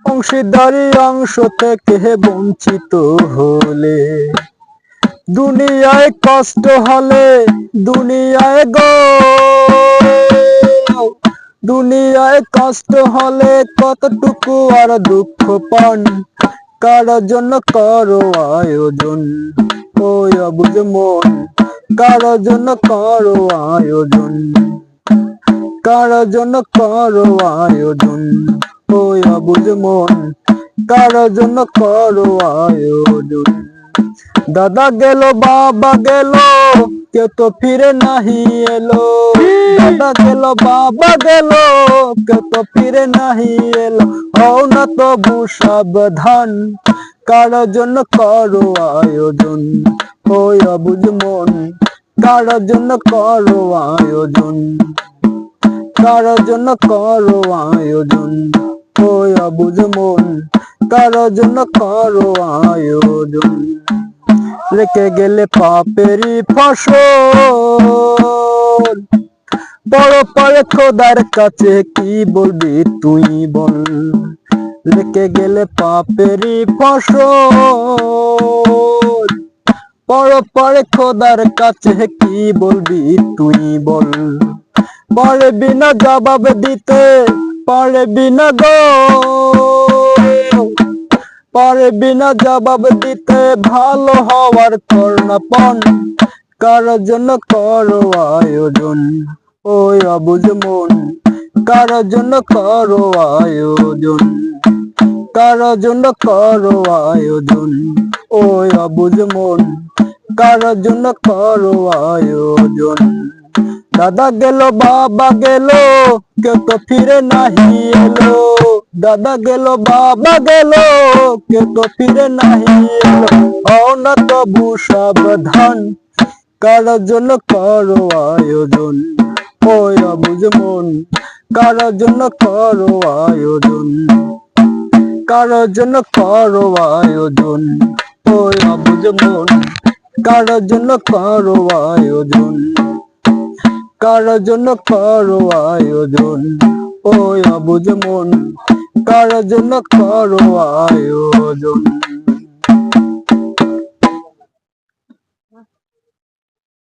অংশীদারি অংশ থেকে বঞ্চিত হলে, দুনিয়ায় কষ্ট হলে, দুনিয়ায় গো, দুনিয়ায় কষ্ট হলে কতটুকু আর দুঃখ পান, কারোর জন্য করো আয়োজন, ওই অবুঝ মন, কারোর জন্য করো আয়োজন, কারোর জন্য করো আয়োজন, ওই অবুঝ মন, কারোর জন্য করো আয়োজন। দাদা গেল বাবা গেল, কেউ তো ফিরে নাহি এলো, দাদা গেল বাবা গেল, কেউ তো ফিরে নাহি এলো, হও না তবু সাবধান, কারোর জন্য করো আয়োজন, ওই অবুঝ মন, কারোর জন্য করো আয়োজন, কারোর জন্য করো আয়োজন, ওই অবুঝ মন, কারোর জন্য করো আয়োজন। রেখে গেলে পাপেরই ফসল, বড় পরে খোদার কাছে কি বলবি তুই বল, রেখে গেলে পাপেরই ফসল, বড় পরে খোদার কাছে কি বলবি তুই বল, পারবি না জবাব দিতে, পারবি না গো, পারবি না জবাব দিতে, ভালো হওয়ার কর্ণপণ, কারোর জন্য করো আয়োজন, ওই অবুঝ মন, কারোর জন্য করো আয়োজন, কারোর জন্য করো আয়োজন, ওই অবুঝ মন, কারোর জন্য করো আয়োজন। দাদা গেল বাবা গেল, কেউ তো ফিরে নাহি এলো, দাদা গেল বাবা গেল, কেউ তো ফিরে নাহি এলো, হও না তবু সাবধান, কারোর জন্য করো আয়োজন, ওই অবুঝ মন, কারোর জন্য করো আয়োজন, কারোর জন্য করো আয়োজন, ওই অবুঝ মন, কারোর জন্য করো আয়োজন, কারোর জন্য করো আয়োজন, ওই অবুঝ মন, কারোর জন্য করো আয়োজন।